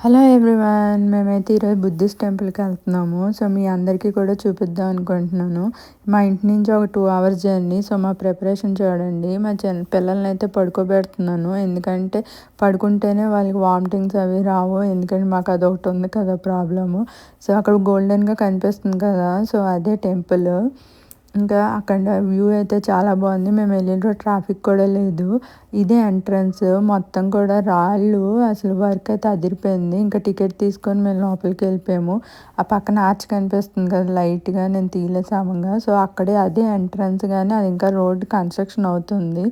Hello everyone. మేమైతే ఈరోజు Buddhist టెంపుల్కి వెళ్తున్నాము. సో మీ అందరికీ కూడా చూపిద్దాం అనుకుంటున్నాను. మా ఇంటి నుంచి ఒక 2 అవర్స్ జర్నీ. సో మా ప్రిపరేషన్ చూడండి. మా పిల్లల్ని అయితే పడుకోబెడుతున్నాను, ఎందుకంటే పడుకుంటేనే వాళ్ళకి వామిటింగ్స్ అవి రావు. ఎందుకంటే మాకు అదొకటి ఉంది కదా ప్రాబ్లము. సో అక్కడ గోల్డెన్గా కనిపిస్తుంది కదా, సో అదే టెంపుల్. ఇంకా అక్కడ వ్యూ అయితే చాలా బాగుంది. మేము వెళ్ళిన రోజు ట్రాఫిక్ కూడా లేదు. ఇదే ఎంట్రన్స్, మొత్తం కూడా రాళ్ళు, అసలు వర్క్ అయితే అదిరిపోయింది. ఇంకా టికెట్ తీసుకొని మేము లోపలికి వెళ్ళిపోయాము. ఆ పక్కన ఆర్చ్ కనిపిస్తుంది కదా లైట్గా, నేను తీయలేసామంగా. సో అక్కడే అదే ఎంట్రన్స్, కానీ అది ఇంకా రోడ్ కన్స్ట్రక్షన్ అవుతుంది,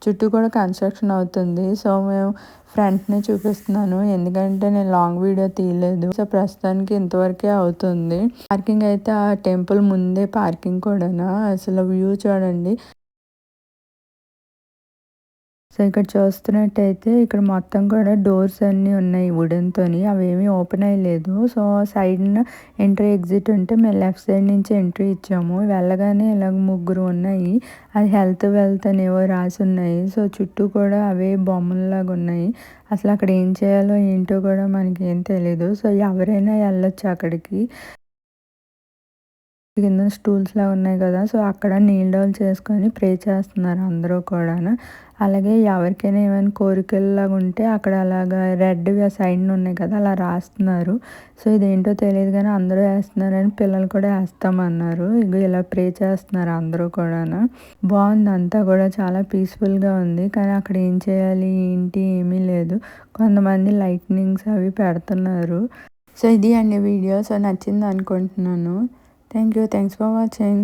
చుట్టూ కూడా కన్స్ట్రక్షన్ అవుతుంది. సో మేము ఫ్రంట్నే చూపిస్తున్నాను, ఎందుకంటే నేను లాంగ్ వీడియో తీయలేదు. సో ప్రస్తుతానికి ఇంతవరకే అవుతుంది. పార్కింగ్ అయితే ఆ టెంపుల్ ముందే పార్కింగ్ కూడా. అసలు వ్యూ చూడండి. సో ఇక్కడ చూస్తున్నట్టయితే ఇక్కడ మొత్తం కూడా డోర్స్ అన్నీ ఉన్నాయి వుడెన్తోని, అవేమీ ఓపెన్ అయ్యలేదు. సో సైడ్న ఎంట్రీ ఎగ్జిట్ ఉంటే మేము లెఫ్ట్ సైడ్ నుంచి ఎంట్రీ ఇచ్చాము. వెళ్ళగానే ఇలాగ ముగ్గురు ఉన్నాయి, అది హెల్త్ వెల్త్ అనేవో రాసి ఉన్నాయి. సో చుట్టూ కూడా అవే బొమ్మల్లాగా ఉన్నాయి. అసలు అక్కడ ఏం చేయాలో ఏంటో కూడా మనకి ఏం తెలీదు. సో ఎవరైనా వెళ్ళొచ్చు అక్కడికి. కింద స్టూల్స్ లా ఉన్నాయి కదా, సో అక్కడ నీల్ డౌన్ చేసుకొని ప్రే చేస్తున్నారు అందరూ కూడా. అలాగే ఎవరికైనా ఏమైనా కోరికల్లాగా ఉంటే అక్కడ అలాగా రెడ్ సైడ్ ఉన్నాయి కదా, అలా రాస్తున్నారు. సో ఇదేంటో తెలియదు కానీ అందరూ వేస్తున్నారని పిల్లలు కూడా వేస్తామన్నారు. ఇక ఇలా ప్రే చేస్తున్నారు అందరూ కూడా. బాగుంది, అంతా కూడా చాలా పీస్ఫుల్గా ఉంది. కానీ అక్కడ ఏం చేయాలి ఏంటి ఏమీ లేదు. కొంతమంది లైట్నింగ్స్ అవి పెడుతున్నారు. సో ఇది అండి వీడియో. సో నచ్చింది అనుకుంటున్నాను. Thank you. Thanks for watching.